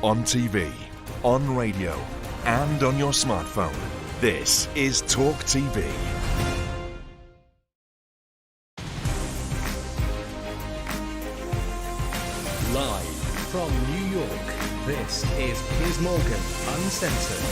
On TV, on radio, and on your smartphone. This is TalkTV. Live from New York, this is Piers Morgan, Uncensored.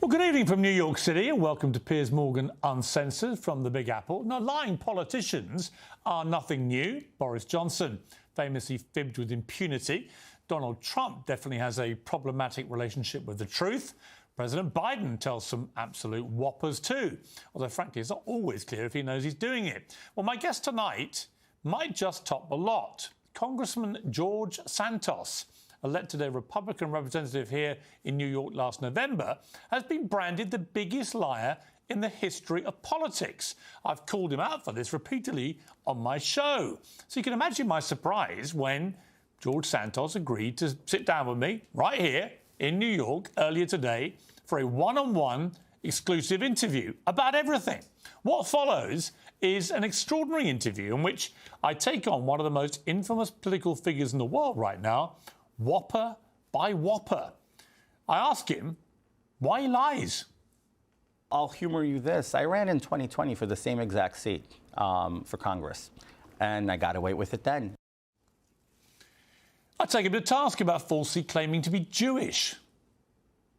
Well, good evening from New York City and welcome to Piers Morgan Uncensored from the Big Apple. Now, lying politicians are nothing new. Boris Johnson famously fibbed with impunity. Donald Trump definitely has a problematic relationship with the truth. President Biden tells some absolute whoppers too, although frankly it's not always clear if he knows he's doing it. Well, my guest tonight might just top the lot. Congressman George Santos, elected a Republican representative here in New York last November, has been branded the biggest liar in the history of politics. I've called him out for this repeatedly on my show. So you can imagine my surprise when George Santos agreed to sit down with me right here in New York earlier today for a one-on-one exclusive interview about everything. What follows is an extraordinary interview in which I take on one of the most infamous political figures in the world right now, whopper by whopper. I ask him why he lies. I'll humor you this. I ran in 2020 for the same exact seat for Congress, and I got away with it then. I take him to task about falsely claiming to be Jewish.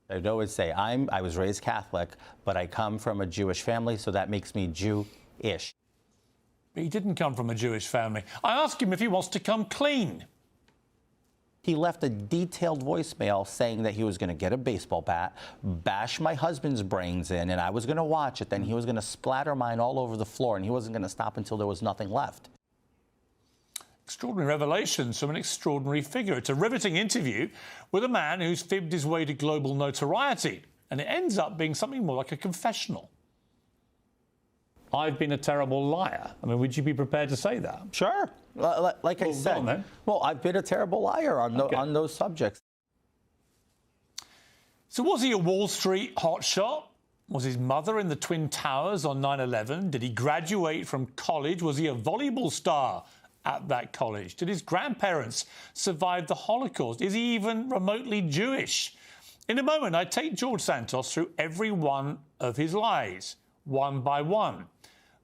I'd always say, I was raised Catholic, but I come from a Jewish family, so that makes me Jew-ish. But he didn't come from a Jewish family. I ask him if he wants to come clean. He left a detailed voicemail saying that he was going to get a baseball bat, bash my husband's brains in, and I was going to watch it. Then he was going to splatter mine all over the floor, and he wasn't going to stop until there was nothing left. Extraordinary revelations from an extraordinary figure. It's a riveting interview with a man who's fibbed his way to global notoriety, and it ends up being something more like a confessional. I've been a terrible liar. I mean, would you be prepared to say that? Sure. Like I said, well, I've been a terrible liar on those subjects. So was he a Wall Street hotshot? Was his mother in the Twin Towers on 9/11? Did he graduate from college? Was he a volleyball star at that college? Did his grandparents survive the Holocaust? Is he even remotely Jewish? In a moment, I take George Santos through every one of his lies, one by one.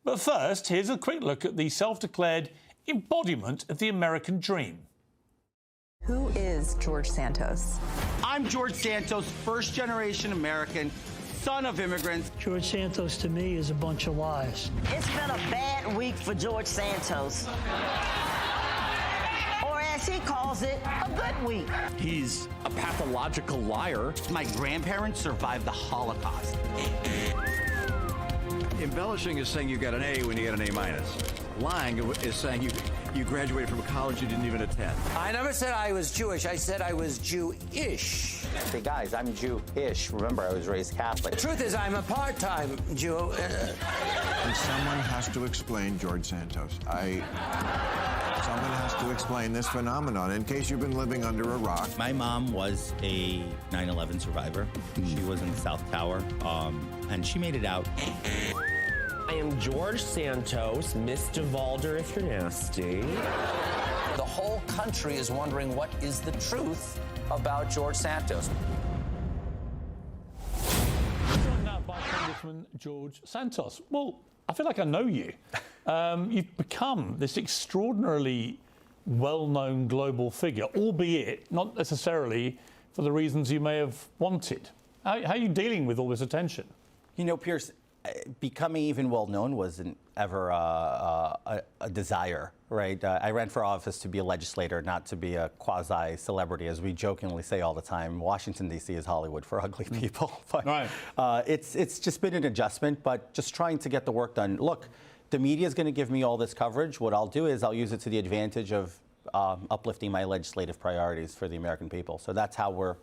But first, here's a quick look at the self-declared embodiment of the American dream. Who is George Santos? I'm George Santos, first-generation American, son of immigrants. George Santos, to me, is a bunch of lies. It's been a bad week for George Santos. Or as he calls it, a good week. He's a pathological liar. My grandparents survived the Holocaust. Embellishing is saying you got an A when you get an A-. Lying is saying you graduated from a college you didn't even attend. I never said I was Jewish. I said I was Jew-ish. Hey, guys, I'm Jew-ish. Remember, I was raised Catholic. The truth is, I'm a part-time Jew. And someone has to explain George Santos. Someone has to explain this phenomenon in case you've been living under a rock. My mom was a 9/11 survivor. She was in the South Tower, and she made it out. I am George Santos, Mr. Valder if you're nasty. The whole country is wondering what is the truth about George Santos. Joined now by Congressman George Santos. Well, I feel like I know you. You've become this extraordinarily well-known global figure, albeit not necessarily for the reasons you may have wanted. How are you dealing with all this attention? You know, Piers, becoming even well-known wasn't ever a desire, right? I ran for office to be a legislator, not to be a quasi-celebrity, as we jokingly say all the time. Washington, D.C. is Hollywood for ugly people. But, right. It's just been an adjustment, but just trying to get the work done. Look, the media is going to give me all this coverage. What I'll do is I'll use it to the advantage of uplifting my legislative priorities for the American people. So that's how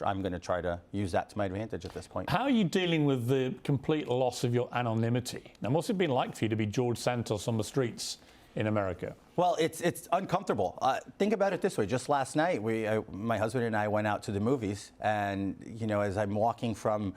I'm going to try to use that to my advantage at this point. How are you dealing with the complete loss of your anonymity? Now, what's it been like for you to be George Santos on the streets in America? Well, it's uncomfortable. Think about it this way. Just last night, my husband and I went out to the movies, and you know, as I'm walking from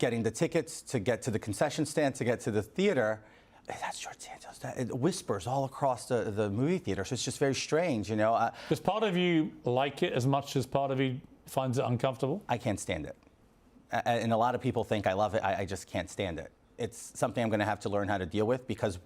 getting the tickets to get to the concession stand to get to the theater, That's George Santos. It whispers all across the movie theater, so it's just very strange, you know. Does part of you like it as much as part of you finds it uncomfortable? I can't stand it. And a lot of people think I love it. I just can't stand it. It's something I'm going to have to learn how to deal with because,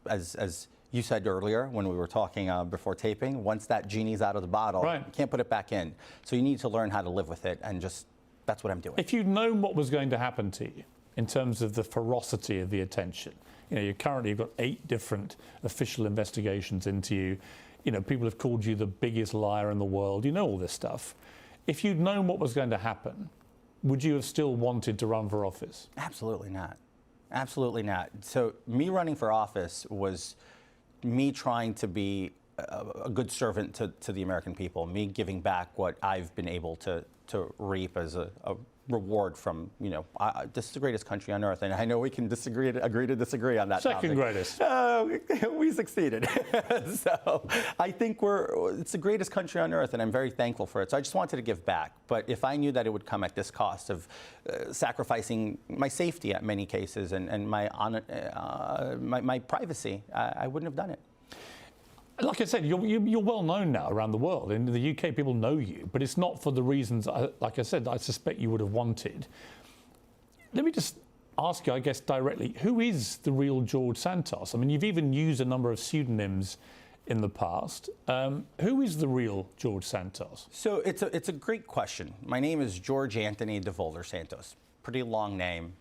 as you said earlier when we were talking before taping, once that genie's out of the bottle, you can't put it back in. So you need to learn how to live with it, and just that's what I'm doing. If you'd known what was going to happen to you in terms of the ferocity of the attention, you know, you've got 8 different official investigations into you. You know, people have called you the biggest liar in the world. You know all this stuff. If you'd known what was going to happen, would you have still wanted to run for office? Absolutely not. Absolutely not. So me running for office was me trying to be a good servant to the American people, me giving back what I've been able to reap as a reward from, you know, this is the greatest country on earth, and I know we can agree to disagree on that Second topic. greatest. We succeeded. So I think it's the greatest country on earth, and I'm very thankful for it. So I just wanted to give back. But if I knew that it would come at this cost of sacrificing my safety at many cases and my privacy, I wouldn't have done it. Like I said, you're well known now around the world. In the UK, people know you, but it's not for the reasons, like I said, I suspect you would have wanted. Let me just ask you, I guess, directly, who is the real George Santos? I mean, you've even used a number of pseudonyms in the past. Who is the real George Santos? So it's a great question. My name is George Anthony DeVolder Santos. Pretty long name.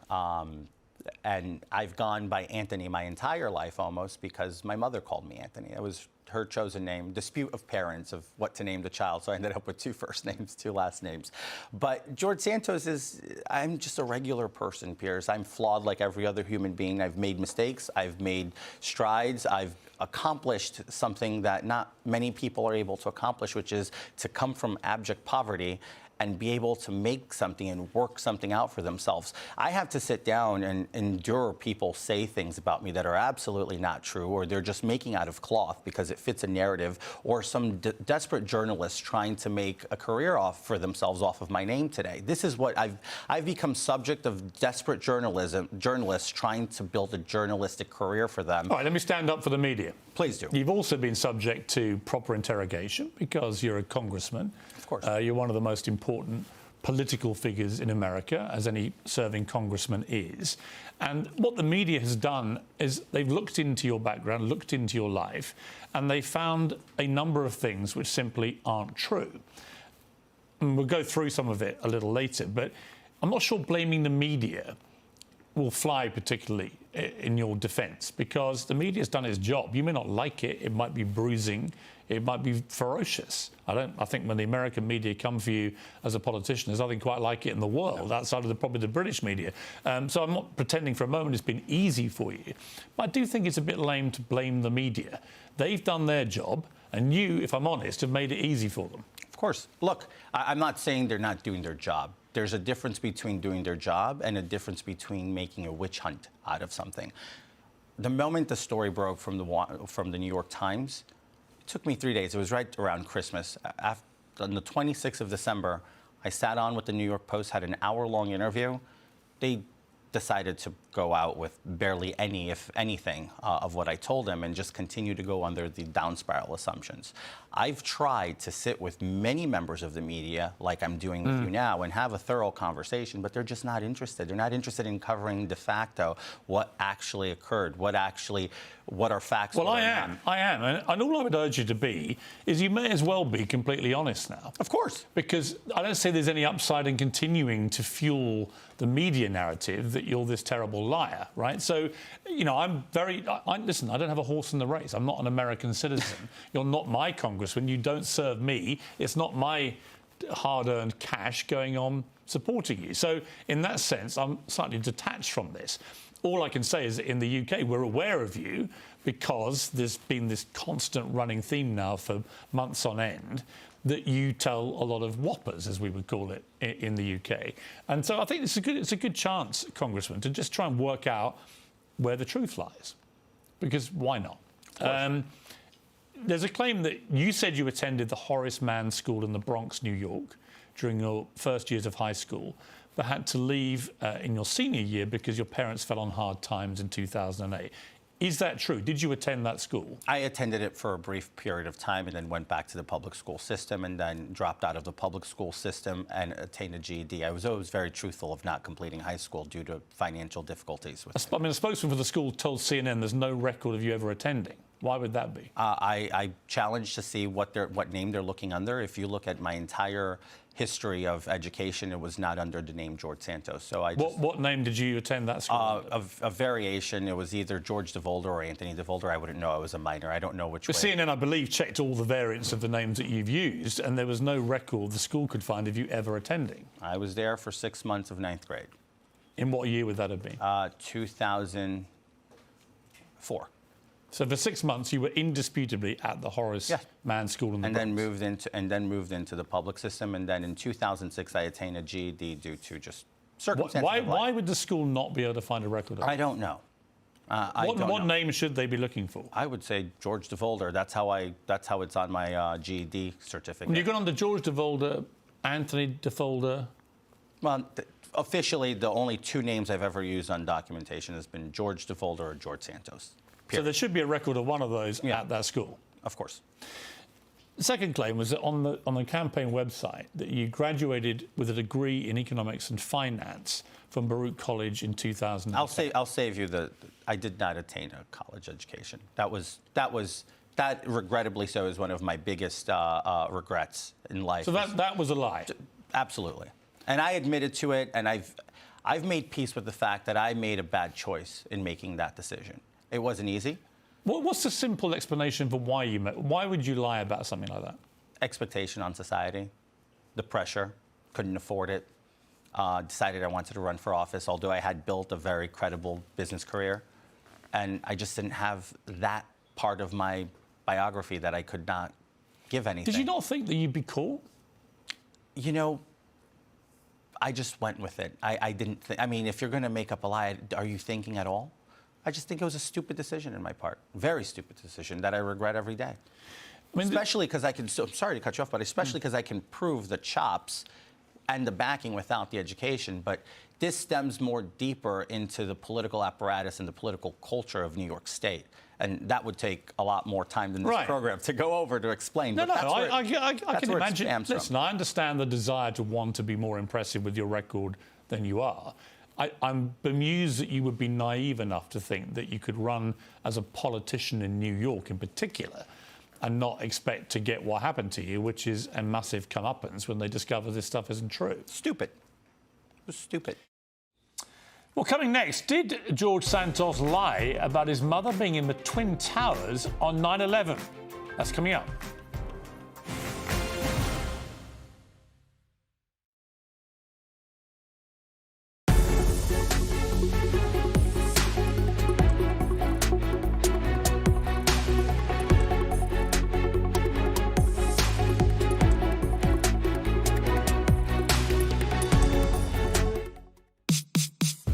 And I've gone by Anthony my entire life almost because my mother called me Anthony. It was her chosen name, dispute of parents of what to name the child. So I ended up with 2 first names, 2 last names. But George Santos I'm just a regular person, Piers. I'm flawed like every other human being. I've made mistakes. I've made strides. I've accomplished something that not many people are able to accomplish, which is to come from abject poverty and be able to make something and work something out for themselves. I have to sit down and endure people say things about me that are absolutely not true, or they're just making out of cloth because it fits a narrative, or some desperate journalist trying to make a career for themselves off of my name today. This is what I've become subject of desperate journalists trying to build a journalistic career for them. All right, let me stand up for the media. Please do. You've also been subject to proper interrogation because you're a congressman. Of course. You're one of the most important political figures in America, as any serving congressman is. And what the media has done is they've looked into your background, looked into your life, and they found a number of things which simply aren't true. And we'll go through some of it a little later, but I'm not sure blaming the media will fly particularly in your defence, because the media's done its job. You may not like it. It might be bruising. It might be ferocious. I think when the American media come for you as a politician, there's nothing quite like it in the world outside of probably the British media. So I'm not pretending for a moment it's been easy for you. But I do think it's a bit lame to blame the media. They've done their job, and you, if I'm honest, have made it easy for them. Of course. Look, I'm not saying they're not doing their job. There's a difference between doing their job and a difference between making a witch hunt out of something. The moment the story broke from the New York Times, it took me 3 days. It was right around Christmas. On the 26th of December, I sat on with the New York Post, had an hour-long interview. They decided to go out with barely any, if anything, of what I told them and just continue to go under the down spiral assumptions. I've tried to sit with many members of the media, like I'm doing with you now, and have a thorough conversation, but they're just not interested. They're not interested in covering de facto what actually occurred, what are facts. Well, I am. And all I would urge you to be is you may as well be completely honest now. Of course. Because I don't say there's any upside in continuing to fuel the media narrative that you're this terrible liar, right? So, you know, listen, I don't have a horse in the race. I'm not an American citizen. You're not my congressman. You don't serve me. It's not my hard-earned cash going on supporting you. So, in that sense, I'm slightly detached from this. All I can say is that in the UK, we're aware of you because there's been this constant running theme now for months on end that you tell a lot of whoppers, as we would call it, in the UK. And so I think it's a good chance, Congressman, to just try and work out where the truth lies. Because why not? There's a claim that you said you attended the Horace Mann School in the Bronx, New York, during your first years of high school, but had to leave in your senior year because your parents fell on hard times in 2008. Is that true? Did you attend that school? I attended it for a brief period of time and then went back to the public school system and then dropped out of the public school system and attained a GED. I was always very truthful of not completing high school due to financial difficulties. I mean, a spokesman for the school told CNN there's no record of you ever attending. Why would that be? I challenged to see what name they're looking under. If you look at my entire history of education, it was not under the name George Santos. So I just, what name did you attend that school? A variation. It was either George DeVolder or Anthony DeVolder. I wouldn't know. I was a minor. I don't know which way. CNN, I believe, checked all the variants of the names that you've used, and there was no record the school could find of you ever attending. I was there for 6 months of 9th grade. In what year would that have been? 2004. So for 6 months, you were indisputably at the Horace Mann School in the Bronx. Then moved into the public system, and then in 2006 I attained a GED due to just circumstances. Why would the school not be able to find a record of it? I don't know. What name should they be looking for? I would say George DeVolder. That's how it's on my GED certificate. When you got on the George DeVolder, Anthony DeVolder. Well, officially, the only two names I've ever used on documentation has been George DeVolder or George Santos. So there should be a record of one of those at that school. Of course. The second claim was that on the campaign website that you graduated with a degree in economics and finance from Baruch College in 2000. I'll save you I did not attain a college education. That regrettably so is one of my biggest regrets in life. So that was a lie. Absolutely. And I admitted to it, and I've made peace with the fact that I made a bad choice in making that decision. It wasn't easy. What's the simple explanation for why would you lie about something like that? Expectation on society, the pressure, couldn't afford it, decided I wanted to run for office, although I had built a very credible business career. And I just didn't have that part of my biography that I could not give anything. Did you not think that you'd be caught? You know, I just went with it. I didn't think, I mean, if you're going to make up a lie, are you thinking at all? I just think it was a stupid decision in my part. Very stupid decision that I regret every day. I mean, especially because I'm sorry to cut you off, but especially because I can prove the chops and the backing without the education. But this stems more deeper into the political apparatus and the political culture of New York State. And that would take a lot more time than this program to go over to explain. No, I can imagine. Listen, I understand the desire to want to be more impressive with your record than you are. I'm bemused that you would be naive enough to think that you could run as a politician in New York in particular and not expect to get what happened to you, which is a massive comeuppance when they discover this stuff isn't true. Stupid. It was stupid. Well, coming next, did George Santos lie about his mother being in the Twin Towers on 9/11? That's coming up.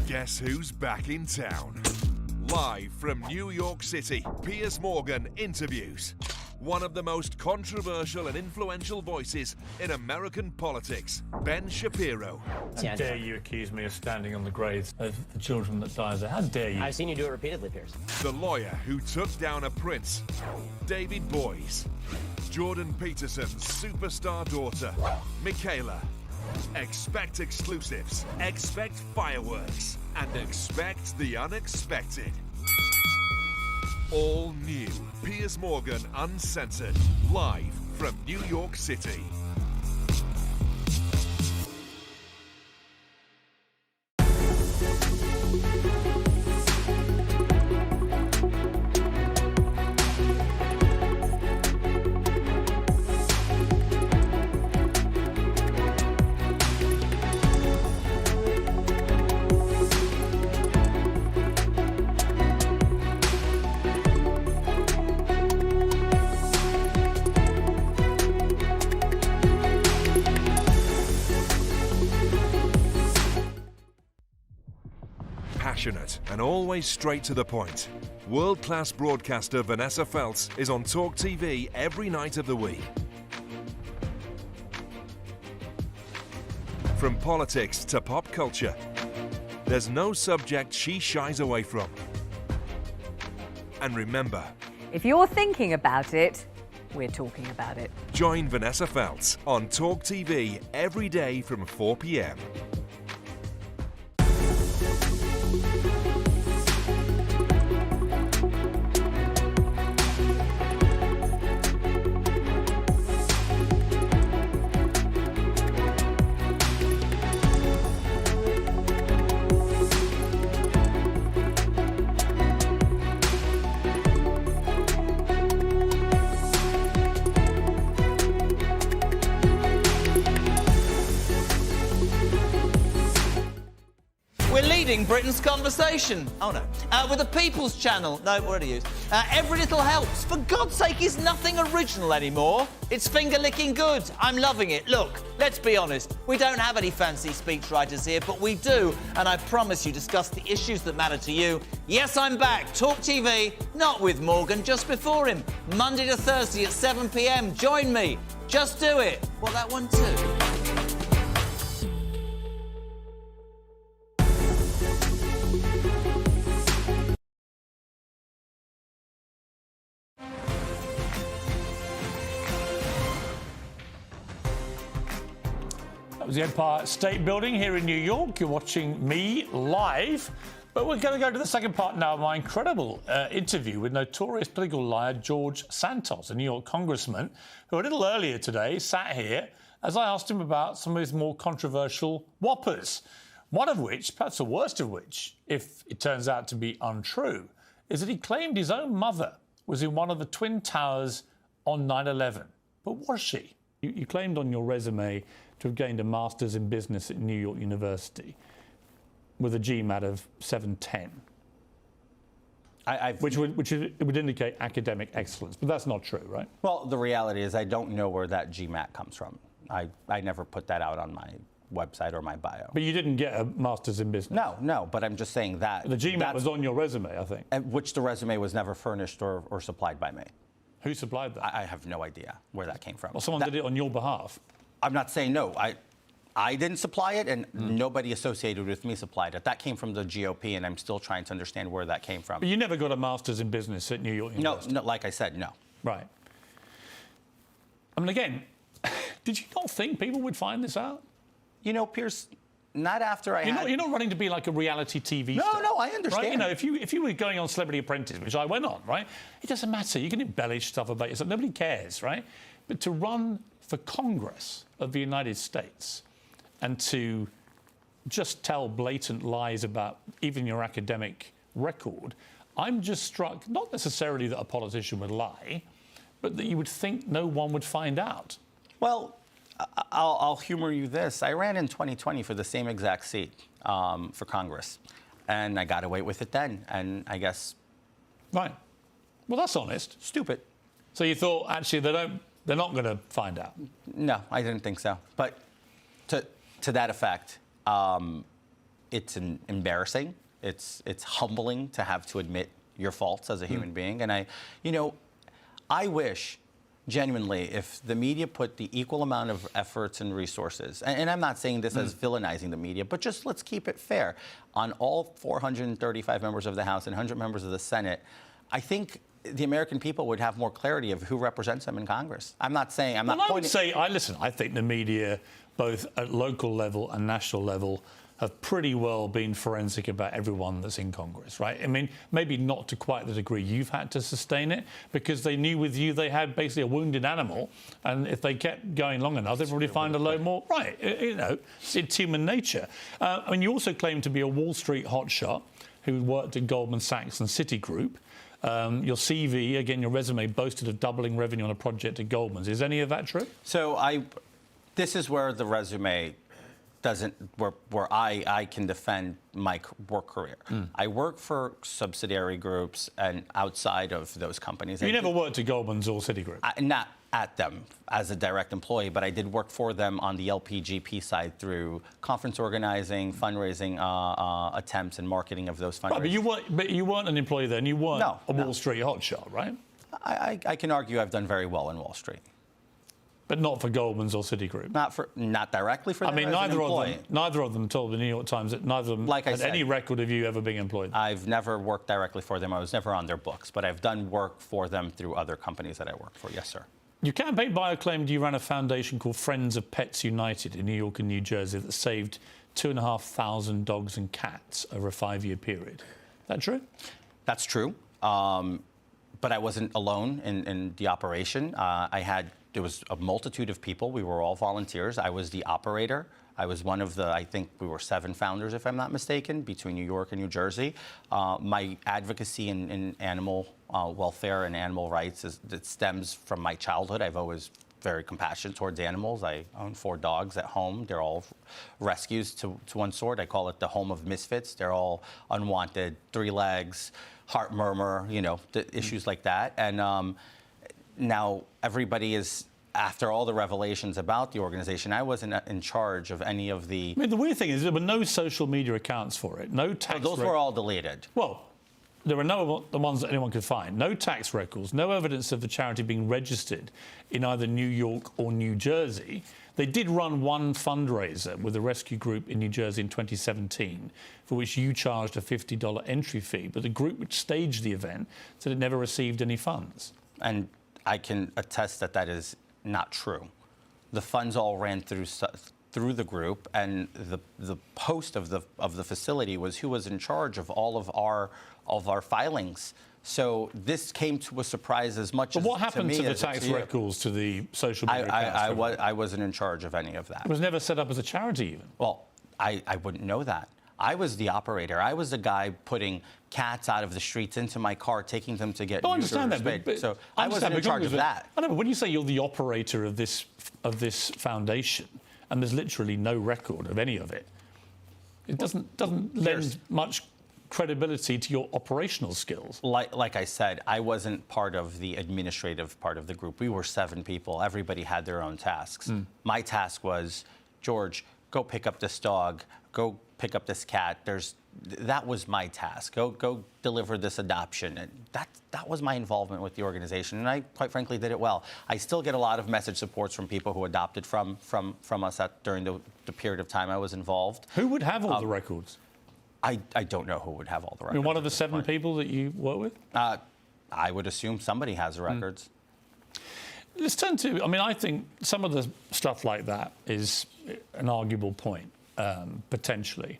Guess who's back in town? Live from New York City, Piers Morgan interviews one of the most controversial and influential voices in American politics, Ben Shapiro. How dare you accuse me of standing on the graves of the children that died there? How dare you? I've seen you do it repeatedly, Piers. The lawyer who took down a prince, David Boies. Jordan Peterson's superstar daughter, Michaela. Expect exclusives, expect fireworks, and expect the unexpected. All new Piers Morgan Uncensored, live from New York City. Passionate and always straight to the point. World-class broadcaster Vanessa Feltz is on TalkTV every night of the week. From politics to pop culture, there's no subject she shies away from. And remember, if you're thinking about it, we're talking about it. Join Vanessa Feltz on TalkTV every day from 4 p.m. Britain's conversation. Oh no. With the People's Channel. No, what did I use? Every Little Helps. For God's sake, is nothing original anymore. It's finger-licking good. I'm loving it. Look, let's be honest. We don't have any fancy speechwriters here, but we do, and I promise you, discuss the issues that matter to you. Yes, I'm back. Talk TV, not with Morgan, just before him. Monday to Thursday at 7 p.m. Join me. Just do it. Well, that one too. That was the Empire State Building here in New York. You're watching me live. But we're going to go to the second part now of my incredible interview with notorious political liar George Santos, a New York congressman, who a little earlier today sat here as I asked him about some of his more controversial whoppers. One of which, perhaps the worst of which, if it turns out to be untrue, is that he claimed his own mother was in one of the Twin Towers on 9/11. But was she? You claimed on your resume to have gained a master's in business at New York University with a GMAT of 710, which would indicate academic excellence. But that's not true, right? Well, the reality is I don't know where that GMAT comes from. I never put that out on my website or my bio. But you didn't get a master's in business? No, but I'm just saying that... The GMAT was on your resume, I think. Which the resume was never furnished or supplied by me. Who supplied that? I have no idea where that came from. Well, someone did it on your behalf. I'm not saying no. I didn't supply it, and nobody associated with me supplied it. That came from the GOP, and I'm still trying to understand where that came from. But you never got a master's in business at New York University? No, like I said, no. Right. I mean, again, did you not think people would find this out? You know, Piers, not after You're not running to be like a reality TV star. No, I understand. Right? You know, if you were going on Celebrity Apprentice, which I went on, right, it doesn't matter. You can embellish stuff about yourself. Nobody cares, right? But to run for Congress of the United States and to just tell blatant lies about even your academic record, I'm just struck, not necessarily that a politician would lie, but that you would think no one would find out. Well, I'll humor you this. I ran in 2020 for the same exact seat for Congress, and I got away with it then, and I guess... Right. Well, that's honest. Stupid. So you thought, actually, they're not going to find out? No, I didn't think so. But to that effect, it's embarrassing. It's humbling to have to admit your faults as a human being. And I wish, genuinely, if the media put the equal amount of efforts and resources, and I'm not saying this as villainizing the media, but just let's keep it fair, on all 435 members of the House and 100 members of the Senate, I think the American people would have more clarity of who represents them in Congress. I'm not saying, I think the media, both at local level and national level, have pretty well been forensic about everyone that's in Congress, right? I mean, maybe not to quite the degree you've had to sustain it, because they knew with you they had basically a wounded animal, and if they kept going long enough, they'd probably find a load more. Right, it's human nature. I mean, you also claim to be a Wall Street hotshot who worked at Goldman Sachs and Citigroup. Your CV, again, your resume boasted of doubling revenue on a project at Goldman's. Is any of that true? So this is where the resume doesn't, where I can defend my work career. I work for subsidiary groups and outside of those companies. You never worked at Goldman's or Citigroup? Not at them as a direct employee, but I did work for them on the LPGP side through conference organizing, fundraising attempts, and marketing of those fundraisers. Right, but you weren't an employee then. You weren't a Wall Street hotshot, right? I can argue I've done very well in Wall Street. But not for Goldman's or Citigroup. Not directly for them. I mean, neither of them told the New York Times that neither of them had any record of you ever being employed. I've never worked directly for them. I was never on their books, but I've done work for them through other companies that I worked for. Yes, sir. Your campaign bio claimed you ran a foundation called Friends of Pets United in New York and New Jersey that saved 2,500 dogs and cats over a 5-year period. Is that true? That's true. But I wasn't alone in the operation. There was a multitude of people. We were all volunteers. I was the operator. I was one of the, I think we were 7 founders, if I'm not mistaken, between New York and New Jersey. My advocacy in animal welfare and animal rights it stems from my childhood. I've always very compassionate towards animals. I own 4 dogs at home. They're all rescues to one sort. I call it the home of misfits. They're all unwanted, 3 legs, heart murmur, issues like that. And now everybody is, after all the revelations about the organization, I wasn't in charge of any of the... I mean, the weird thing is there were no social media accounts for it, no tax... those were all deleted. Well, there were no the ones that anyone could find. No tax records, no evidence of the charity being registered in either New York or New Jersey. They did run one fundraiser with a rescue group in New Jersey in 2017, for which you charged a $50 entry fee, but the group which staged the event said it never received any funds. And I can attest that is not true. The funds all ran through the group, and the host of the facility was who was in charge of all of our filings. So this came to a surprise as much as to me. But what happened to the tax records, to the social media accounts? I wasn't in charge of any of that. It was never set up as a charity even. Well, I wouldn't know that. I was the operator. I was the guy putting cats out of the streets into my car, taking them to get... I understand that, but so I wasn't in charge of that. I know, but when you say you're the operator of this foundation, and there's literally no record of any of it, it doesn't lend much credibility to your operational skills. Like I said, I wasn't part of the administrative part of the group. We were 7 people. Everybody had their own tasks. My task was, George, go pick up this dog, go pick up this cat. That was my task. Go deliver this adoption. And that was my involvement with the organization, and I quite frankly did it well. I still get a lot of message supports from people who adopted from us during the period of time I was involved. Who would have all the records? I don't know who would have all the records. I mean, one of the 7 people that you work with? I would assume somebody has the records. Let's turn to, I mean, I think some of the stuff like that is an arguable point, potentially.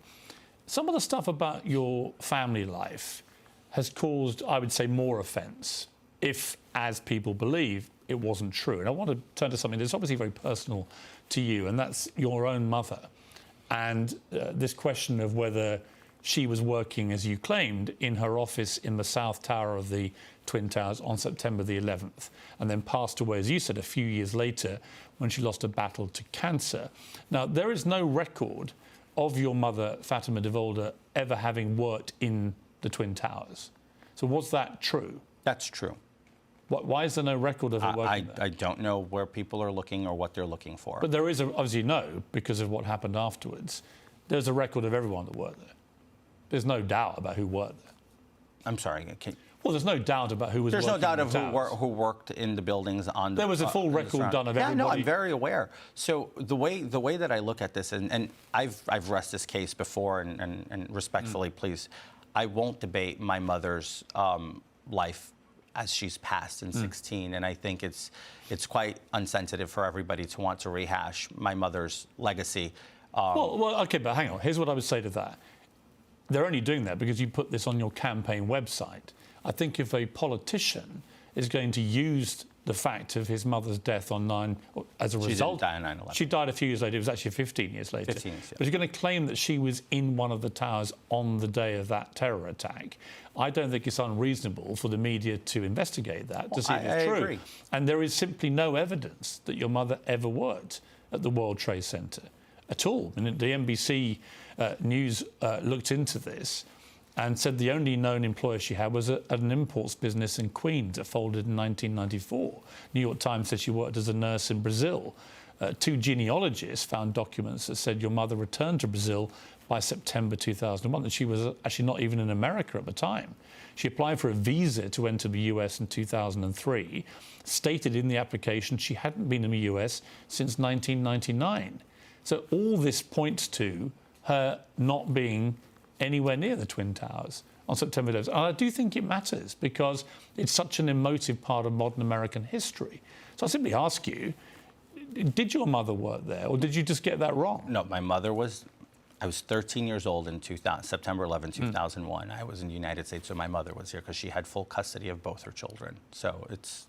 Some of the stuff about your family life has caused, I would say, more offence if, as people believe, it wasn't true. And I want to turn to something that's obviously very personal to you, and that's your own mother. And this question of whether she was working, as you claimed, in her office in the South Tower of the Twin Towers on September the 11th, and then passed away, as you said, a few years later when she lost a battle to cancer. Now, there is no record of your mother, Fatima de Volder, ever having worked in the Twin Towers. So was that true? That's true. Why is there no record of her working there? I don't know where people are looking or what they're looking for. But there is, as you know, because of what happened afterwards, there's a record of everyone that worked there. There's no doubt about who worked there. I'm sorry. Well, there's no doubt about who was working. There's no doubt of who worked in the buildings on the... There was a full record done of everybody. Yeah, no, I'm very aware. So the way that I look at this, and I've rest this case before, and respectfully, please, I won't debate my mother's life as she's passed in 16, and I think it's quite unsensitive for everybody to want to rehash my mother's legacy. Well, okay, but hang on. Here's what I would say to that. They're only doing that because you put this on your campaign website. I think if a politician is going to use the fact of his mother's death on as a result... She didn't die on 9/11. She died a few years later. It was actually 15 years later. 15 years, yeah. But you're going to claim that she was in one of the towers on the day of that terror attack. I don't think it's unreasonable for the media to investigate that, to see if it's true. I agree. And there is simply no evidence that your mother ever worked at the World Trade Center at all. And the NBC News looked into this and said the only known employer she had was at an imports business in Queens that folded in 1994. New York Times said she worked as a nurse in Brazil. Two genealogists found documents that said your mother returned to Brazil by September 2001, and she was actually not even in America at the time. She applied for a visa to enter the US in 2003, stated in the application she hadn't been in the US since 1999. So all this points to her not being anywhere near the Twin Towers on September 11th. And I do think it matters because it's such an emotive part of modern American history. So I simply ask you, did your mother work there, or did you just get that wrong? No, my mother was... I was 13 years old in September 11, 2001. I was in the United States, so my mother was here because she had full custody of both her children. So it's...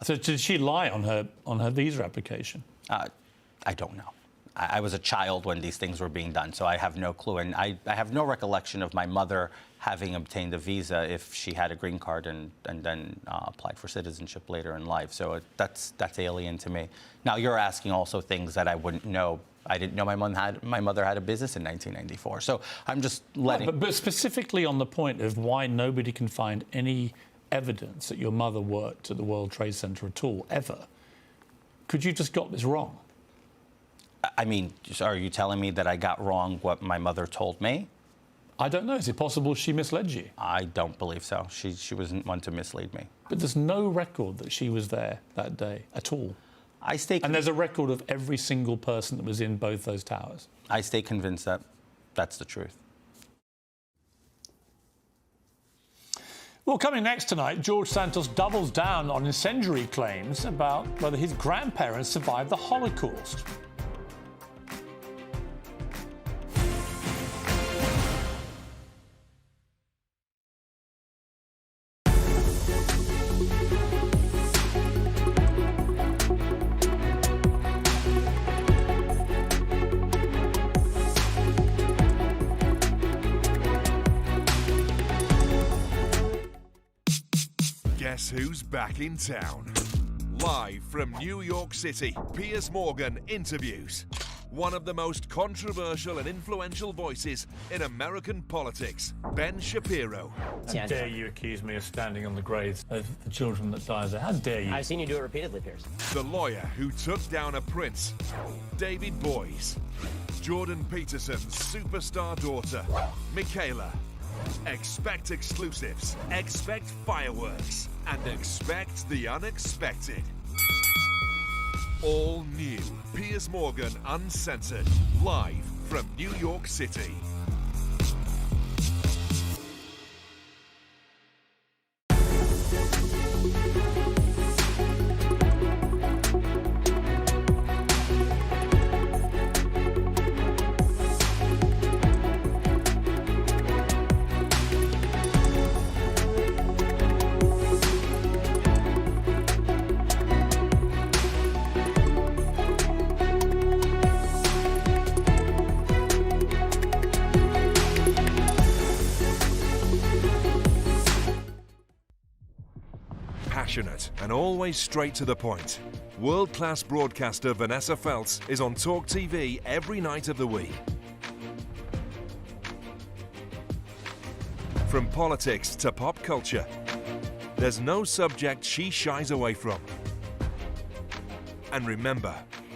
So did she lie on her visa application? I don't know. I was a child when these things were being done, so I have no clue. And I have no recollection of my mother having obtained a visa if she had a green card and then applied for citizenship later in life. So that's alien to me. Now, you're asking also things that I wouldn't know. I didn't know my mother had a business in 1994. So I'm just letting... But specifically on the point of why nobody can find any evidence that your mother worked at the World Trade Center at all, ever. Could you just got this wrong? I mean, are you telling me that I got wrong what my mother told me? I don't know. Is it possible she misled you? I don't believe so. She wasn't one to mislead me. But there's no record that she was there that day at all. And there's a record of every single person that was in both those towers. I stay convinced that that's the truth. Well, coming next tonight, George Santos doubles down on incendiary claims about whether his grandparents survived the Holocaust. Guess who's back in town? Live from New York City, Piers Morgan interviews one of the most controversial and influential voices in American politics, Ben Shapiro. How dare you accuse me of standing on the graves of the children that died there? How dare you? I've seen you do it repeatedly, Piers. The lawyer who took down a prince, David Boies. Jordan Peterson's superstar daughter, Michaela. Expect exclusives, expect fireworks, and expect the unexpected. All new Piers Morgan Uncensored, live from New York City. Passionate and always straight to the point. World-class broadcaster Vanessa Feltz is on TalkTV every night of the week. From politics to pop culture, there's no subject she shies away from. And remember,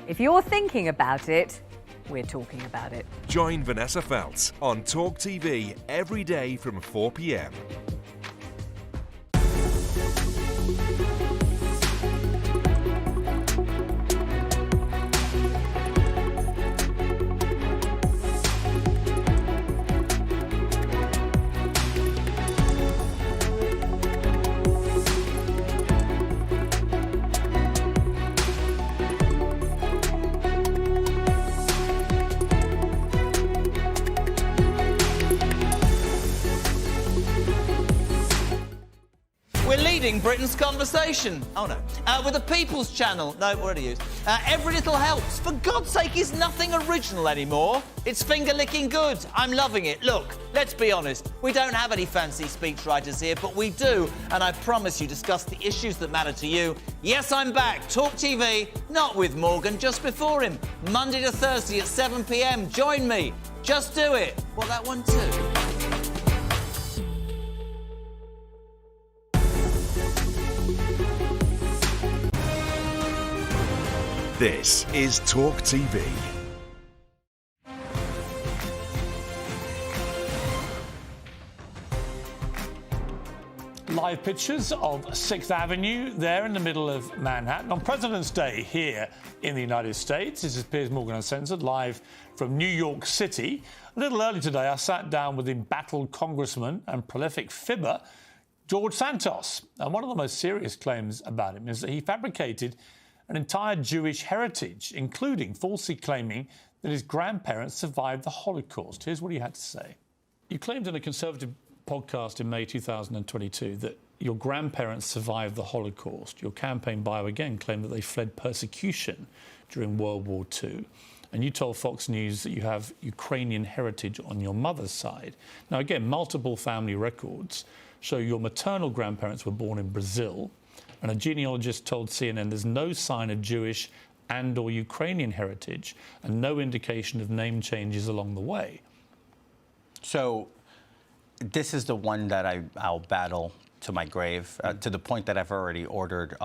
if you're thinking about it, we're talking about it. Join Vanessa Feltz on TalkTV every day from 4 p.m. Britain's conversation. Oh no. With the People's Channel. No, what do you use? Every little helps. For God's sake, is nothing original anymore. It's finger-licking good. I'm loving it. Look, let's be honest. We don't have any fancy speechwriters here, but we do, and I promise you, discuss the issues that matter to you. Yes, I'm back. Talk TV, not with Morgan, just before him. Monday to Thursday at 7 p.m. Join me. Just do it. Well, that one too. This is TalkTV. Live pictures of 6th Avenue there in the middle of Manhattan on President's Day here in the United States. This is Piers Morgan Uncensored, live from New York City. A little early today, I sat down with embattled congressman and prolific fibber, George Santos. And one of the most serious claims about him is that he fabricated an entire Jewish heritage, including falsely claiming that his grandparents survived the Holocaust. Here's what he had to say. You claimed in a Conservative podcast in May 2022 that your grandparents survived the Holocaust. Your campaign bio again claimed that they fled persecution during World War II. And you told Fox News that you have Ukrainian heritage on your mother's side. Now, again, multiple family records show your maternal grandparents were born in Brazil, and a genealogist told CNN there's no sign of Jewish and or Ukrainian heritage and no indication of name changes along the way. So this is the one that I'll battle to my grave, to the point that I've already ordered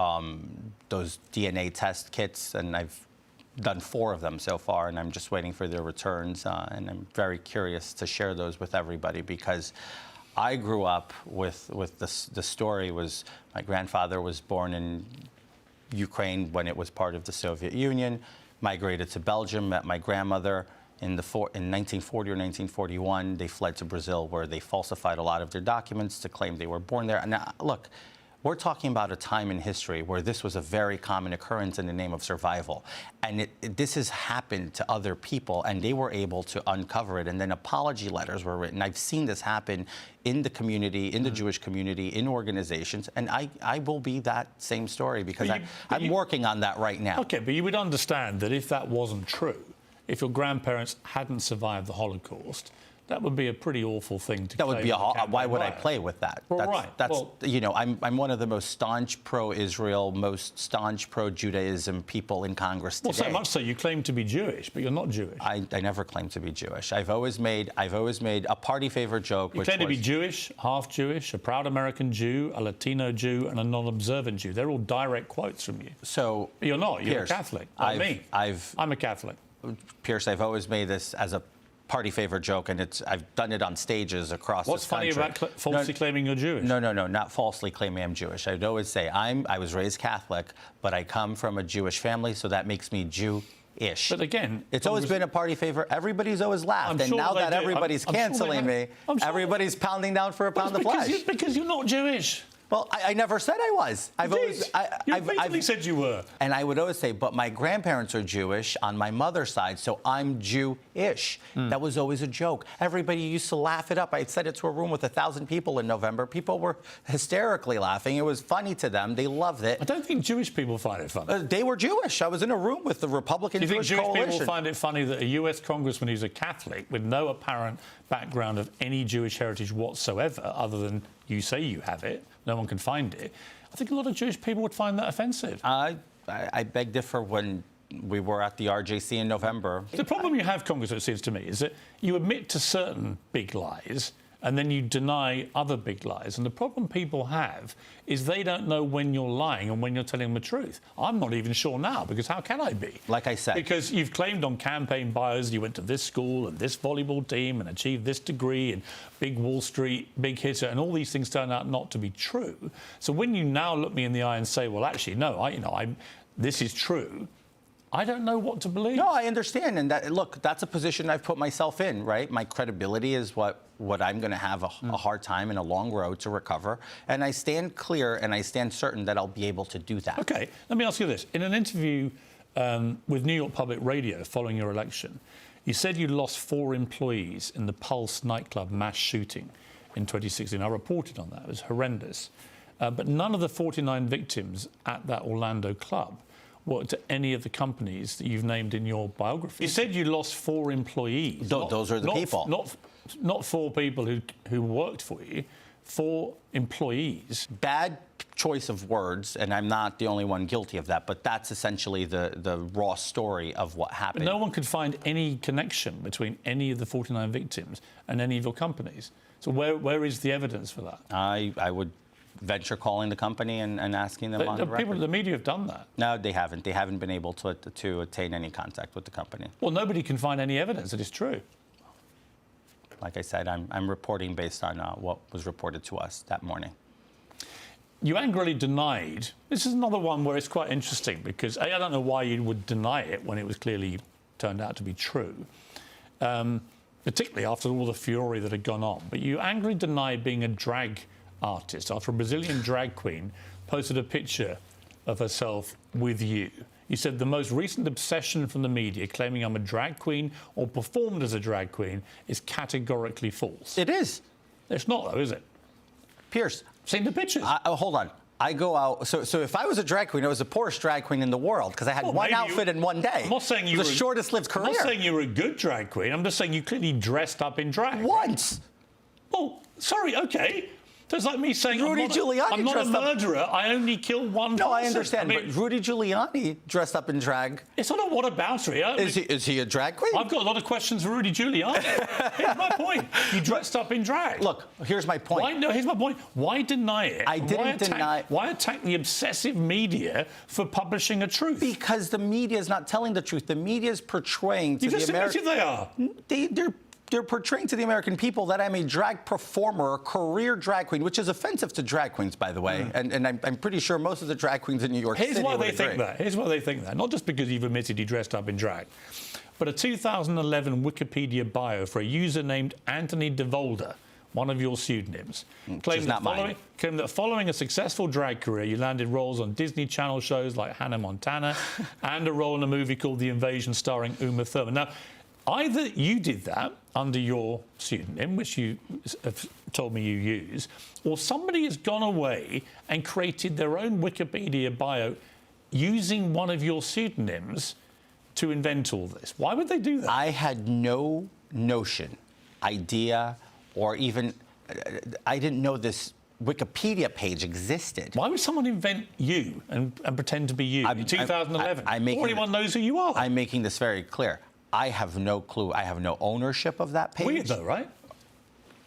those DNA test kits, and I've done 4 of them so far, and I'm just waiting for their returns, and I'm very curious to share those with everybody, because I grew up with the story was my grandfather was born in Ukraine when it was part of the Soviet Union, migrated to Belgium, met my grandmother. In 1940 or 1941, they fled to Brazil, where they falsified a lot of their documents to claim they were born there. And now, look, we're talking about a time in history where this was a very common occurrence in the name of survival. And this has happened to other people, and they were able to uncover it. And then apology letters were written. I've seen this happen in the community, in the Jewish community, in organizations. And I will be that same story, because I'm working on that right now. OK, but you would understand that if that wasn't true, if your grandparents hadn't survived the Holocaust, that would be a pretty awful thing to. That would be why would I play with that? Well, that's you know, I'm one of the most staunch pro-Israel, most staunch pro-Judaism people in Congress today. Well, so much so you claim to be Jewish, but you're not Jewish. I never claimed to be Jewish. I've always made a party favorite joke. You claim to be Jewish, half Jewish, a proud American Jew, a Latino Jew, and a non-observant Jew. They're all direct quotes from you. So but you're not. You're a Catholic. Like me. I'm a Catholic. Pierce, I've always made this as a party favorite joke, and I've done it on stages across What's this country. funny about falsely claiming you're Jewish? No, not falsely claiming I'm Jewish. I'd always say I was raised Catholic, but I come from a Jewish family, so that makes me Jew-ish. But again, it's always been a party favorite. Everybody's always laughed, and now that everybody's canceling me, everybody's pounding down for a pound of flesh. Because you're not Jewish. Well, I never said I was. I've said you were. And I would always say, but my grandparents are Jewish on my mother's side, so I'm Jew-ish. That was always a joke. Everybody used to laugh it up. I said it to a room with 1,000 people in November. People were hysterically laughing. It was funny to them. They loved it. I don't think Jewish people find it funny. They were Jewish. I was in a room with the Republican Jewish Coalition. Do you think Jewish people find it funny that a US congressman who's a Catholic with no apparent background of any Jewish heritage whatsoever, other than you say you have it, no one can find it? I think a lot of Jewish people would find that offensive. I beg differ. When we were at the RJC in November. The problem you have, Congressman, it seems to me, is that you admit to certain big lies and then you deny other big lies. And the problem people have is they don't know when you're lying and when you're telling them the truth. I'm not even sure now, because how can I be? Like I said. Because you've claimed on campaign bios you went to this school and this volleyball team and achieved this degree and big Wall Street, big hitter, and all these things turn out not to be true. So when you now look me in the eye and say, well, actually, no, this is true, I don't know what to believe. No, I understand. And look, that's a position I've put myself in, right? My credibility is what I'm going to have a hard time and a long road to recover. And I stand clear and I stand certain that I'll be able to do that. OK, let me ask you this. In an interview with New York Public Radio following your election, you said you lost 4 employees in the Pulse nightclub mass shooting in 2016. I reported on that. It was horrendous. But none of the 49 victims at that Orlando club worked at any of the companies that you've named in your biography. You said you lost 4 employees. Those are the people. Not 4 people who worked for you, 4 employees. Bad choice of words, and I'm not the only one guilty of that, but that's essentially the raw story of what happened. But no one could find any connection between any of the 49 victims and any of your companies. So where is the evidence for that? I would venture calling the company and asking them on the record. The media have done that. No, they haven't. They haven't been able to attain any contact with the company. Well, nobody can find any evidence that it's true. Like I said, I'm reporting based on what was reported to us that morning. You angrily denied. This is another one where it's quite interesting because I don't know why you would deny it when it was clearly turned out to be true, particularly after all the fury that had gone on. But you angrily denied being a drag artist after a Brazilian drag queen posted a picture of herself with you. You said the most recent obsession from the media claiming I'm a drag queen or performed as a drag queen is categorically false. It is. It's not, though, is it? Piers. Seen the pictures. Hold on. I go out. So if I was a drag queen, I was the poorest drag queen in the world because I had one outfit in one day. I'm not saying you were the shortest lived career. I'm not saying you were a good drag queen. I'm just saying you clearly dressed up in drag. Once. Well, sorry, okay. So it's like me saying Giuliani I'm not a murderer. I only killed one person. No, I understand. But Rudy Giuliani dressed up in drag. It's not a what about it. Is he a drag queen? I've got a lot of questions for Rudy Giuliani. Here's my point. You dressed up in drag. Look, here's my point. Here's my point. Why deny it? I didn't deny. Why attack the obsessive media for publishing a truth? Because the media is not telling the truth. The media is portraying to the American. You just admitted they are. They're portraying to the American people that I'm a drag performer, a career drag queen, which is offensive to drag queens, by the way. And I'm pretty sure most of the drag queens in New York City would agree. Here's why they think that. Not just because you've admitted you dressed up in drag, but a 2011 Wikipedia bio for a user named Anthony DeVolder, one of your pseudonyms, claimed that following a successful drag career, you landed roles on Disney Channel shows like Hannah Montana and a role in a movie called The Invasion starring Uma Thurman. Now, either you did that under your pseudonym, which you have told me you use, or somebody has gone away and created their own Wikipedia bio using one of your pseudonyms to invent all this. Why would they do that? I had no notion, idea, or even... I didn't know this Wikipedia page existed. Why would someone invent you and pretend to be you in 2011? Everyone knows who you are. I'm making this very clear. I have no clue. I have no ownership of that page. Weird, though, right?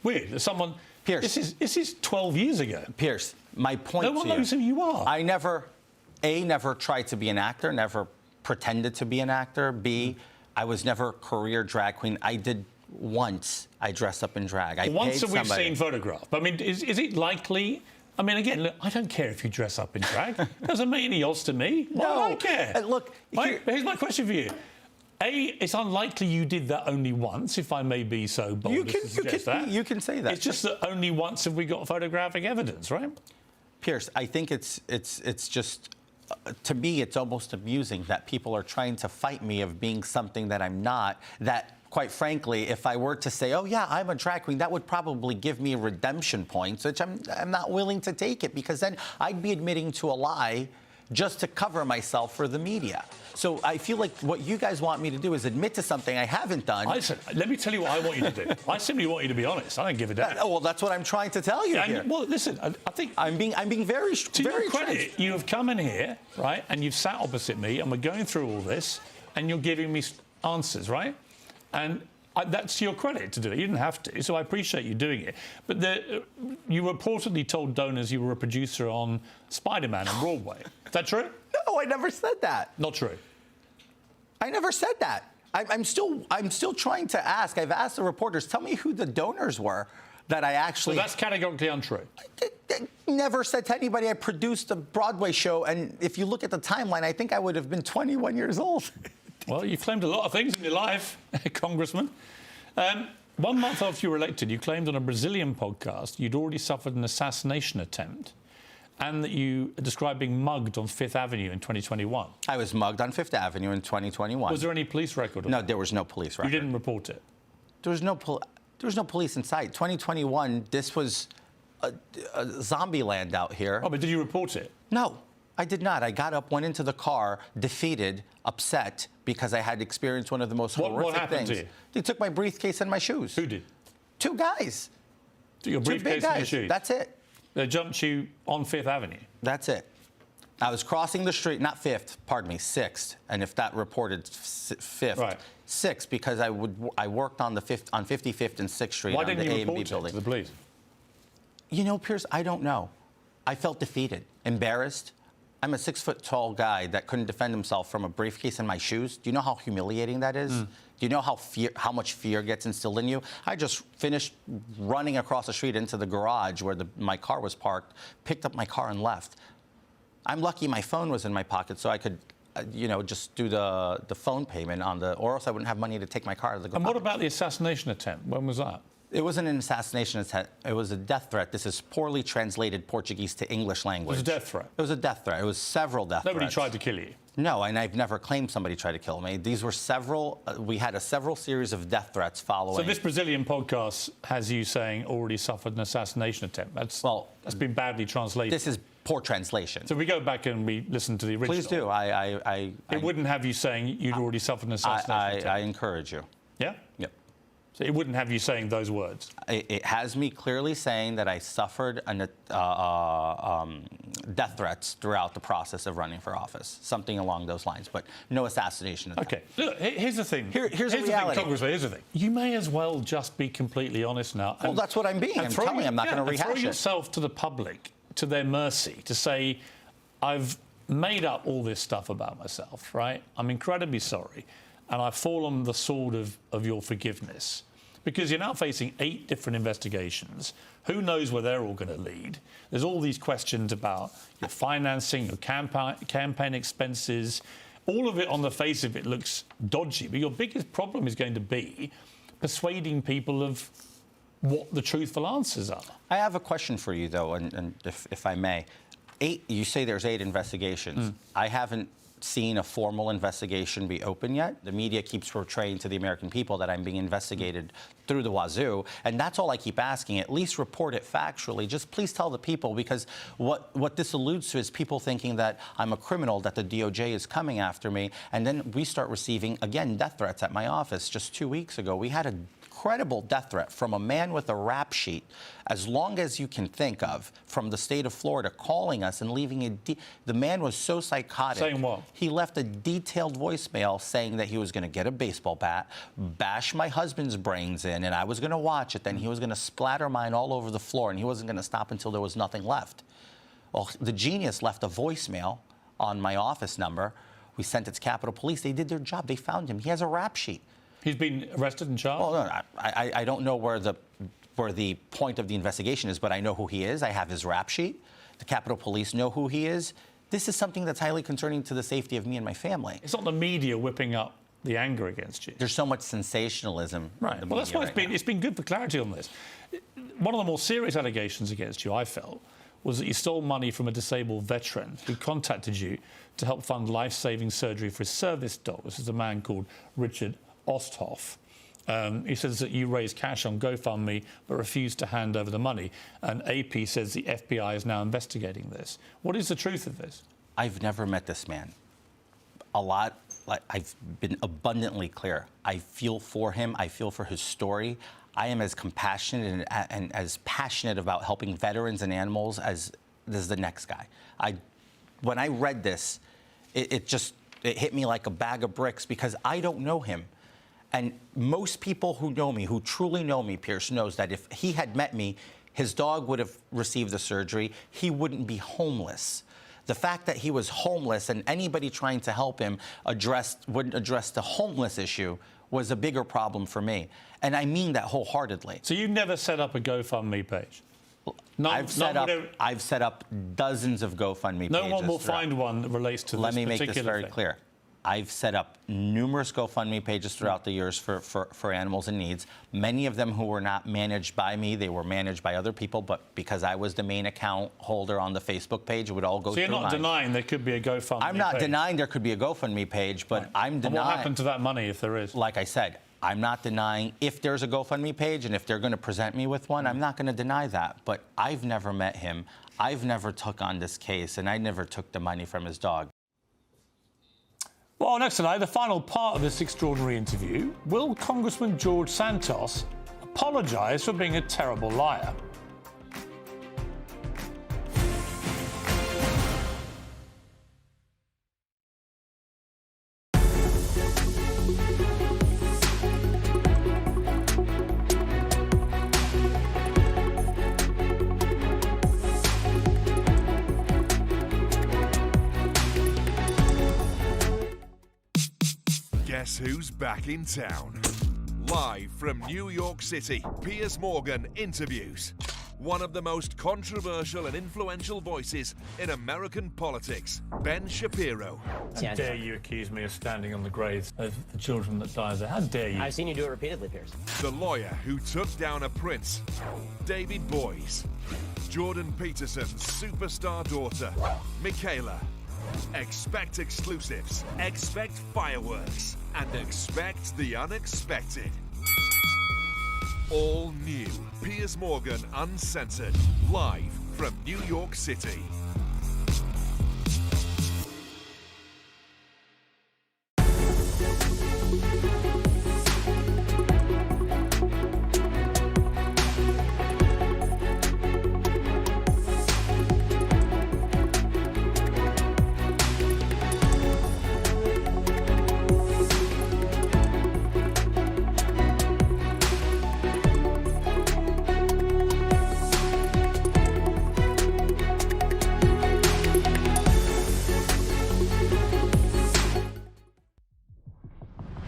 Weird. Someone... Piers. This is 12 years ago. Piers, my point to you... No one knows who you are. I never tried to be an actor, never pretended to be an actor. B, I was never a career drag queen. I did once. I dressed up in drag. Once we've seen photographs. I mean, is it likely... I mean, again, look, I don't care if you dress up in drag. Doesn't make any odds to me. Why do I care? Look... Here's my question for you. A, it's unlikely you did that only once, if I may be so bold as to suggest that. You can say that. It's just that only once have we got photographic evidence, right? Piers, I think it's just, to me, it's almost amusing that people are trying to fight me of being something that I'm not, that, quite frankly, if I were to say, oh, yeah, I'm a drag queen, that would probably give me redemption points, which I'm not willing to take it, because then I'd be admitting to a lie just to cover myself for the media. So I feel like what you guys want me to do is admit to something I haven't done. Let me tell you what I want you to do. I simply want you to be honest. I don't give a damn. Well, that's what I'm trying to tell you here. Well, listen, I think... I'm being very to your credit, you have come in here, right, and you've sat opposite me, and we're going through all this, and you're giving me answers, right? And that's to your credit to do it. You didn't have to, so I appreciate you doing it. But you reportedly told donors you were a producer on Spider-Man on Broadway. Is that true? No, I never said that. Not true. I never said that. I'm still trying to ask. I've asked the reporters, tell me who the donors were that I actually... So that's categorically untrue. I never said to anybody I produced a Broadway show, and if you look at the timeline, I think I would have been 21 years old. Well, you've claimed a lot of things in your life, Congressman. 1 month after you were elected, you claimed on a Brazilian podcast you'd already suffered an assassination attempt and that you described being mugged on Fifth Avenue in 2021. I was mugged on Fifth Avenue in 2021. Was there any police record? No, there was no police record. You didn't report it? There was no police in sight. 2021, this was a zombie land out here. Oh, but did you report it? No, I did not. I got up, went into the car, defeated, upset, because I had experienced one of the most horrific what happened things. To you? They took my briefcase and my shoes. Who did? 2 guys. Your briefcase and your shoes? That's it. They jumped you on Fifth Avenue? That's it. I was crossing the street, not 5th, pardon me, 6th. And if that reported 5th, right. 6th, because I worked on 55th and 6th Street on the A and B building. To the police? You know, Piers, I don't know. I felt defeated, embarrassed. I'm a 6-foot-tall guy that couldn't defend himself from a briefcase in my shoes. Do you know how humiliating that is? Do you know how much fear gets instilled in you? I just finished running across the street into the garage where my car was parked, picked up my car and left. I'm lucky my phone was in my pocket so I could, just do the phone payment or else I wouldn't have money to take my car to the garage. And what about the assassination attempt? When was that? It wasn't an assassination attempt. It was a death threat. This is poorly translated Portuguese to English language. It was a death threat? It was a death threat. It was several death threats. Nobody tried to kill you? No, and I've never claimed somebody tried to kill me. These were several, we had a several series of death threats following. So this Brazilian podcast has you saying already suffered an assassination attempt. That's been badly translated. This is poor translation. So we go back and we listen to the original. Please do. It wouldn't have you saying you'd already suffered an assassination attempt. I encourage you. Yeah? Yep. So it wouldn't have you saying those words? It has me clearly saying that I suffered death threats throughout the process of running for office, something along those lines, but no assassination attempt. Okay, look, here's the thing. Here's the reality. Congressman, here's the thing. You may as well just be completely honest now. Well, that's what I'm being. I'm telling you, I'm not going to rehash throw it. yourself to the public, to their mercy, to say, I've made up all this stuff about myself, right? I'm incredibly sorry, and I've fallen the sword of your forgiveness. Because you're now facing 8 different investigations. Who knows where they're all going to lead? There's all these questions about your financing, your campaign expenses. All of it on the face of it looks dodgy. But your biggest problem is going to be persuading people of what the truthful answers are. I have a question for you, though, and if I may. 8, you say there's 8 investigations. I haven't seen a formal investigation be open yet. The media keeps portraying to the American people that I'm being investigated through the wazoo, and that's all I keep asking. At least report it factually. Just please tell the people, because what this alludes to is people thinking that I'm a criminal, that the DOJ is coming after me, and then we start receiving, again, death threats at my office. Just 2 weeks ago, we had a credible death threat from a man with a rap sheet, as long as you can think of, from the state of Florida, calling us and leaving the man was so psychotic. Saying what? He left a detailed voicemail saying that he was going to get a baseball bat, bash my husband's brains in, and I was going to watch it. Then he was going to splatter mine all over the floor, and he wasn't going to stop until there was nothing left. Well, the genius left a voicemail on my office number. We sent it to Capitol Police. They did their job. They found him. He has a rap sheet. He's been arrested and charged? Well, no, I don't know where the point of the investigation is, but I know who he is. I have his rap sheet. The Capitol Police know who he is. This is something that's highly concerning to the safety of me and my family. It's not the media whipping up the anger against you. There's so much sensationalism. Right. Well, that's why it's been good for clarity on this. One of the more serious allegations against you, I felt, was that you stole money from a disabled veteran who contacted you to help fund life-saving surgery for his service dog. This is a man called Richard Osthoff. He says that you raised cash on GoFundMe but refused to hand over the money. And AP says the FBI is now investigating this. What is the truth of this? I've never met this man. I've been abundantly clear. I feel for him. I feel for his story. I am as compassionate and as passionate about helping veterans and animals as the next guy. When I read this, it hit me like a bag of bricks, because I don't know him. And most people who know me, who truly know me, Piers, knows that if he had met me, his dog would have received the surgery. He wouldn't be homeless. The fact that he was homeless and anybody trying to help him wouldn't address the homeless issue was a bigger problem for me. And I mean that wholeheartedly. So you never set up a GoFundMe page? I've set up dozens of GoFundMe pages. No one will find one that relates to this particular thing. Let me make this very clear. I've set up numerous GoFundMe pages throughout the years for animals in needs. Many of them who were not managed by me, they were managed by other people, but because I was the main account holder on the Facebook page, it would all go through mine. So you're not denying there could be a GoFundMe page? I'm not denying there could be a GoFundMe page, but I'm denying... And what happened to that money if there is? Like I said, I'm not denying if there's a GoFundMe page, and if they're going to present me with one, I'm not going to deny that. But I've never met him. I've never took on this case, and I never took the money from his dog. Well, next tonight, the final part of this extraordinary interview. Will Congressman George Santos apologise for being a terrible liar? Guess who's back in town? Live from New York City, Piers Morgan interviews one of the most controversial and influential voices in American politics, Ben Shapiro. How dare you accuse me of standing on the graves of the children that died there? How dare you? I've seen you do it repeatedly, Piers. The lawyer who took down a prince, David Boies. Jordan Peterson's superstar daughter, Michaela. Expect exclusives, expect fireworks, and expect the unexpected. All new Piers Morgan Uncensored, live from New York City.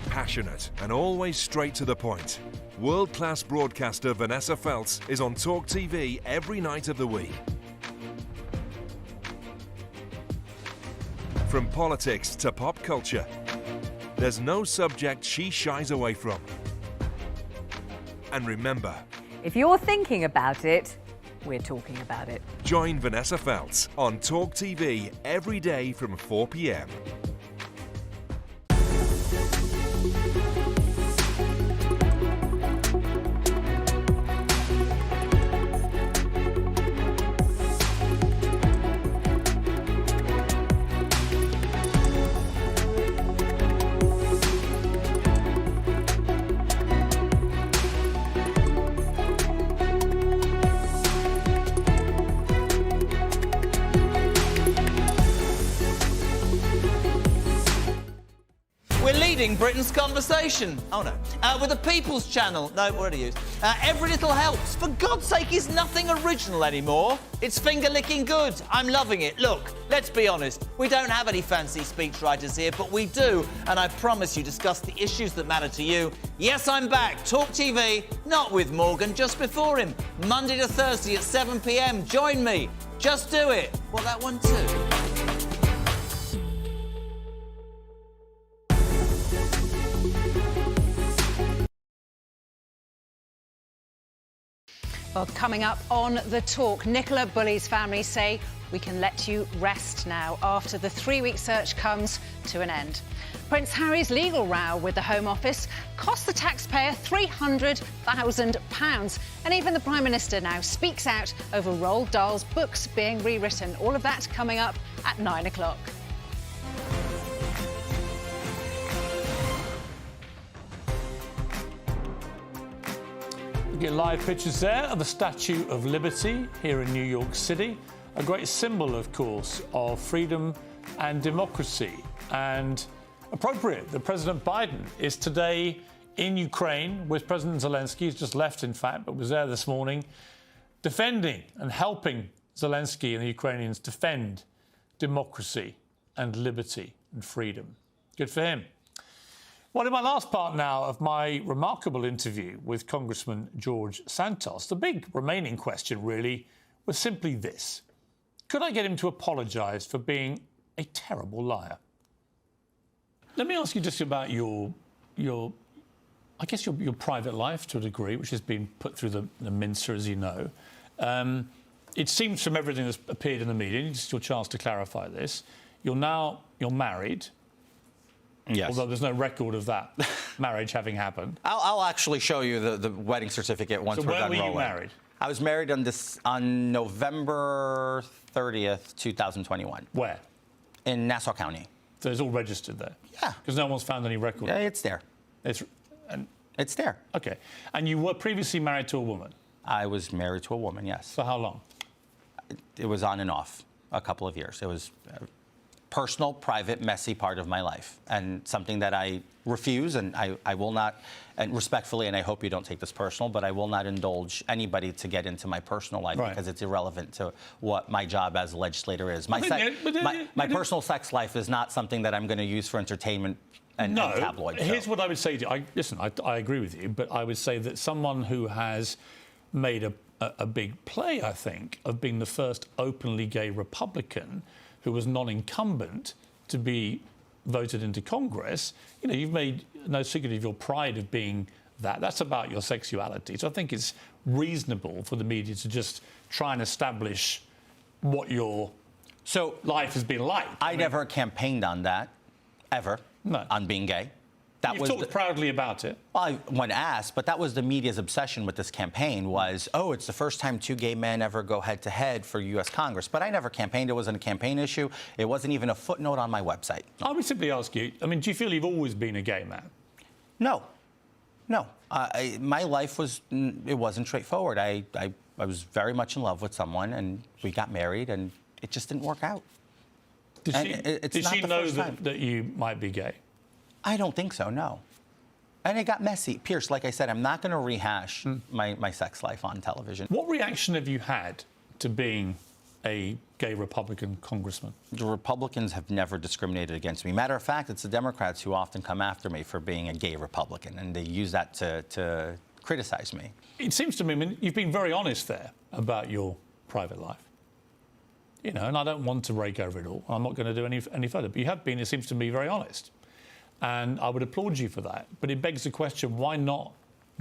Passionate and always straight to the point. World-class broadcaster Vanessa Feltz is on TalkTV every night of the week. From politics to pop culture, there's no subject she shies away from. And remember, if you're thinking about it, we're talking about it. Join Vanessa Feltz on TalkTV every day from 4 p.m. Britain's conversation. Oh no. With the People's Channel. No, what did I use? Every little helps. For God's sake, is nothing original anymore. It's finger-licking good. I'm loving it. Look, let's be honest. We don't have any fancy speechwriters here, but we do, and I promise you, discuss the issues that matter to you. Yes, I'm back. Talk TV, not with Morgan, just before him. Monday to Thursday at 7 p.m. Join me. Just do it. Well, that one too. Well, coming up on The Talk, Nicola Bulley's family say we can let you rest now after the 3-week search comes to an end. Prince Harry's legal row with the Home Office cost the taxpayer £300,000. And even the Prime Minister now speaks out over Roald Dahl's books being rewritten. All of that coming up at 9 o'clock. Get live pictures there of the Statue of Liberty here in New York City. A great symbol, of course, of freedom and democracy. And appropriate that President Biden is today in Ukraine with President Zelensky. He's just left, in fact, but was there this morning, defending and helping Zelensky and the Ukrainians defend democracy and liberty and freedom. Good for him. Well, in my last part now of my remarkable interview with Congressman George Santos, the big remaining question really was simply this. Could I get him to apologise for being a terrible liar? Let me ask you just about your private life to a degree, which has been put through the mincer, as you know. It seems from everything that's appeared in the media, it's your chance to clarify this, you're married. Yes. Although there's no record of that marriage having happened. I'll actually show you the wedding certificate once we're done rolling. So where were you married? I was married on November 30th, 2021. Where? In Nassau County. So it's all registered there? Yeah. Because no one's found any record? Yeah, it's there. It's there. OK. And you were previously married to a woman? I was married to a woman, yes. For how long? It was on and off, a couple of years. It was personal, private, messy part of my life, and something that I refuse, and I will not, and respectfully, and I hope you don't take this personal, but I will not indulge anybody to get into my personal life because it's irrelevant to what my job as a legislator is. My personal sex life is not something that I'm going to use for entertainment and tabloid show. Here's what I would say to you. Listen, I agree with you, but I would say that someone who has made a big play, I think, of being the first openly gay Republican who was non-incumbent to be voted into Congress, you've made no secret of your pride of being that. That's about your sexuality. So I think it's reasonable for the media to just try and establish what your life has been like. I never campaigned on that, ever, on being gay. You've talked proudly about it. Well, when asked, but that was the media's obsession with this campaign was, oh, it's the first time two gay men ever go head-to-head for U.S. Congress. But I never campaigned. It wasn't a campaign issue. It wasn't even a footnote on my website. I would simply ask you, do you feel you've always been a gay man? No. My life wasn't straightforward. I was very much in love with someone, and we got married, and it just didn't work out. Did she know that you might be gay? I don't think so, no. And it got messy. Piers, like I said, I'm not going to rehash my sex life on television. What reaction have you had to being a gay Republican congressman? The Republicans have never discriminated against me. Matter of fact, it's the Democrats who often come after me for being a gay Republican, and they use that to criticize me. It seems to me, you've been very honest there about your private life. And I don't want to rake over it all. I'm not going to do any further. But you have been, it seems to me, very honest. And I would applaud you for that. But it begs the question, why not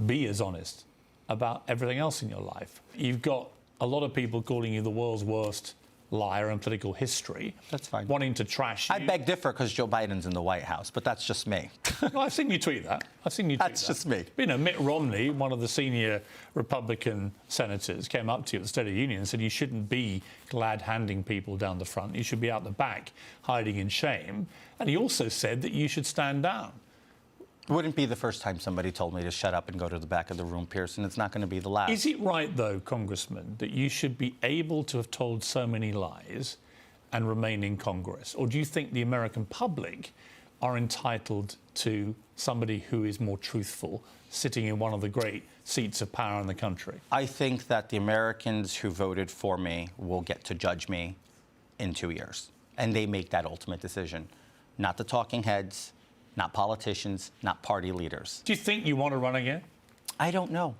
be as honest about everything else in your life? You've got a lot of people calling you the world's worst liar in political history. That's fine. Wanting to trash you. I beg differ because Joe Biden's in the White House, but that's just me. Well, I've seen you tweet that. That's just me. Mitt Romney, one of the senior Republican senators, came up to you at the State of the Union and said you shouldn't be glad-handing people down the front. You should be out the back, hiding in shame. And he also said that you should stand down. Wouldn't be the first time somebody told me to shut up and go to the back of the room, Pearson. It's not going to be the last. Is it right, though, Congressman, that you should be able to have told so many lies and remain in Congress? Or do you think the American public are entitled to somebody who is more truthful, sitting in one of the great seats of power in the country? I think that the Americans who voted for me will get to judge me in 2 years. And they make that ultimate decision. Not the talking heads, not politicians, not party leaders. Do you think you want to run again? I don't know.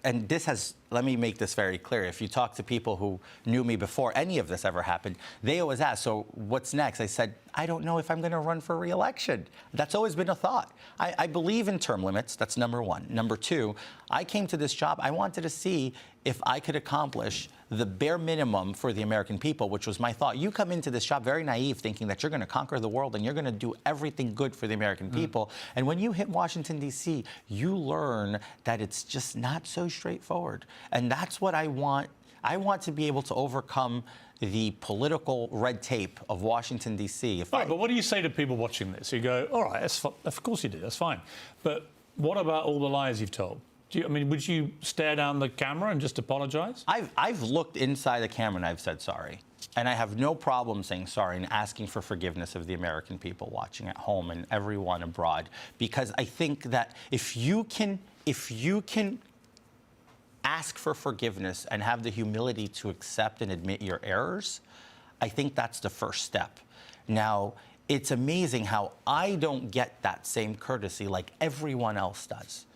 And this has, let me make this very clear. If you talk to people who knew me before any of this ever happened, they always ask, so what's next? I said, I don't know if I'm going to run for re-election. That's always been a thought. I believe in term limits. That's number one. Number two, I came to this job, I wanted to see if I could accomplish the bare minimum for the American people, which was my thought. You come into this job very naive, thinking that you're going to conquer the world and you're going to do everything good for the American people. And when you hit Washington, D.C., you learn that it's just not so straightforward. And that's what I want. I want to be able to overcome the political red tape of Washington, D.C. Right, but what do you say to people watching this? You go, all right, of course you do, that's fine. But what about all the lies you've told? Would you stare down the camera and just apologise? I've looked inside the camera and I've said sorry. And I have no problem saying sorry and asking for forgiveness of the American people watching at home and everyone abroad. Because I think that if you can ask for forgiveness and have the humility to accept and admit your errors, I think that's the first step. Now, it's amazing how I don't get that same courtesy like everyone else does.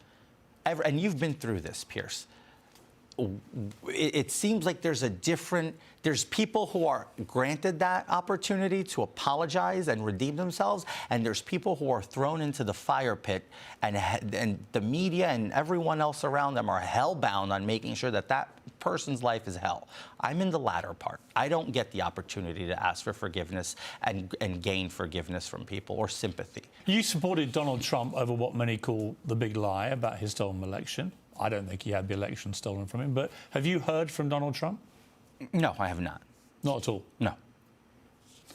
And you've been through this, Piers. It seems like there's people who are granted that opportunity to apologize and redeem themselves, and there's people who are thrown into the fire pit, and the media and everyone else around them are hell-bound on making sure that that person's life is hell. I'm in the latter part. I don't get the opportunity to ask for forgiveness and gain forgiveness from people or sympathy. You supported Donald Trump over what many call the big lie about his stolen election. I don't think he had the election stolen from him, but have you heard from Donald Trump? No, I have not. Not at all? No.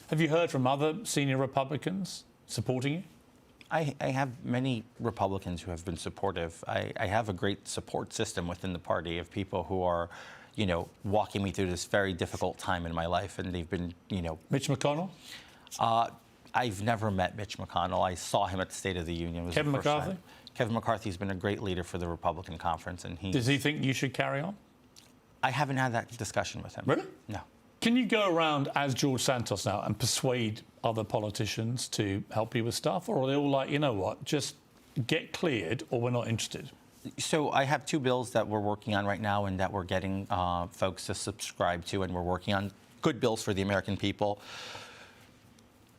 Have you heard from other senior Republicans supporting you? I have many Republicans who have been supportive. I have a great support system within the party of people who are, walking me through this very difficult time in my life, and they've been, Mitch McConnell? I've never met Mitch McConnell. I saw him at the State of the Union. It was Kevin the first McCarthy? time. Kevin McCarthy's been a great leader for the Republican conference, and Does he think you should carry on? I haven't had that discussion with him. Really? No. Can you go around as George Santos now and persuade other politicians to help you with stuff? Or are they all like, you know what, just get cleared or we're not interested? So I have 2 bills that we're working on right now and that we're getting folks to subscribe to, and we're working on good bills for the American people.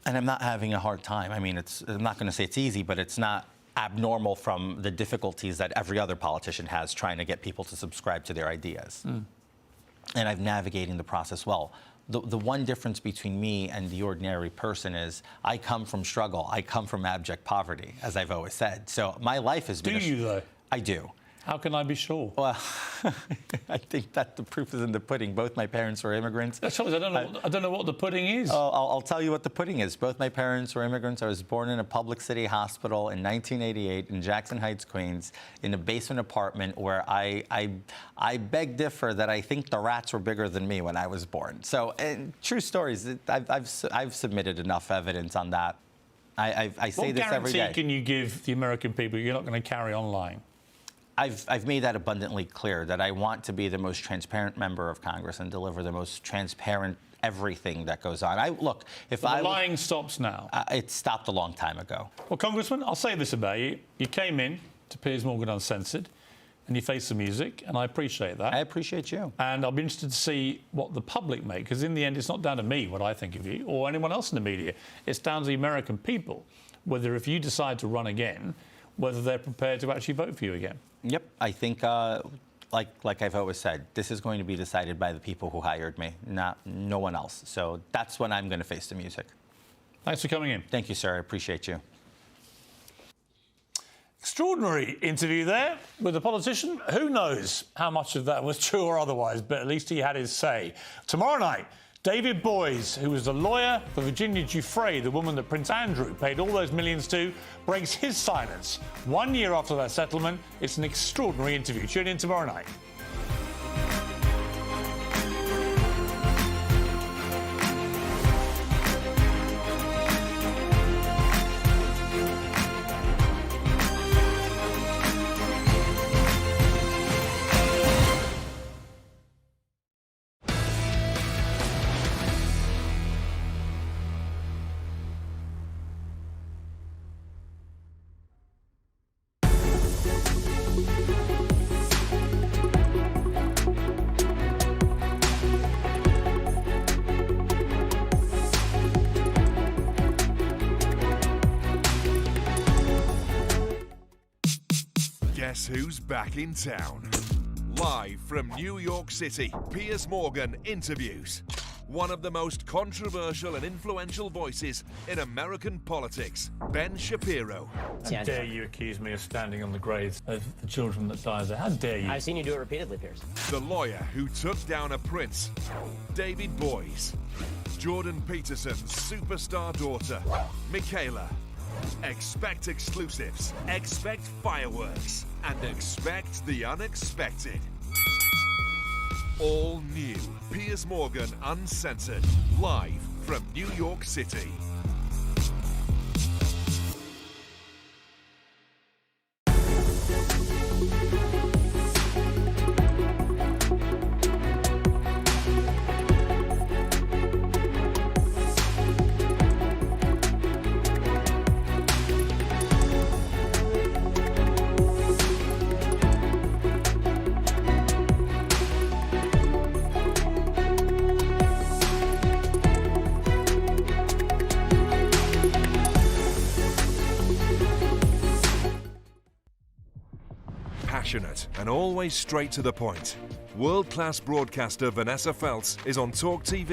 And I'm not having a hard time. I mean, I'm not going to say it's easy, but it's not abnormal from the difficulties that every other politician has trying to get people to subscribe to their ideas. And I'm navigating the process well. The one difference between me and the ordinary person is I come from struggle. I come from abject poverty, as I've always said. So my life has been... Do you, though? I do. How can I be sure? Well, I think that the proof is in the pudding. Both my parents were immigrants. I don't know what the pudding is. I'll tell you what the pudding is. Both my parents were immigrants. I was born in a public city hospital in 1988 in Jackson Heights, Queens, in a basement apartment where I beg differ that I think the rats were bigger than me when I was born. So, true stories. I've submitted enough evidence on that. I say this every day. What guarantee can you give the American people you're not going to carry on lying? I've made that abundantly clear that I want to be the most transparent member of Congress and deliver the most transparent everything that goes on. The lying stops now. It stopped a long time ago. Well, Congressman, I'll say this about you. You came in to Piers Morgan Uncensored and you faced the music, and I appreciate that. I appreciate you. And I'll be interested to see what the public make, because in the end, it's not down to me what I think of you or anyone else in the media. It's down to the American people, whether if you decide to run again, whether they're prepared to actually vote for you again. Yep. I think, like I've always said, this is going to be decided by the people who hired me, no one else. So that's when I'm going to face the music. Thanks for coming in. Thank you, sir. I appreciate you. Extraordinary interview there with a politician. Who knows how much of that was true or otherwise, but at least he had his say. Tomorrow night, David Boies, who was the lawyer for Virginia Giuffre, the woman that Prince Andrew paid all those millions to, breaks his silence. 1 year after that settlement, it's an extraordinary interview. Tune in tomorrow night. Guess who's back in town? Live from New York City, Piers Morgan interviews one of the most controversial and influential voices in American politics, Ben Shapiro. How dare you accuse me of standing on the graves of the children that died there? How dare you? I've seen you do it repeatedly, Piers. The lawyer who took down a prince, David Boies. Jordan Peterson's superstar daughter, Michaela. Expect exclusives, expect fireworks, and expect the unexpected. All new Piers Morgan Uncensored, live from New York City. Passionate and always straight to the point. World-class broadcaster Vanessa Feltz is on TalkTV.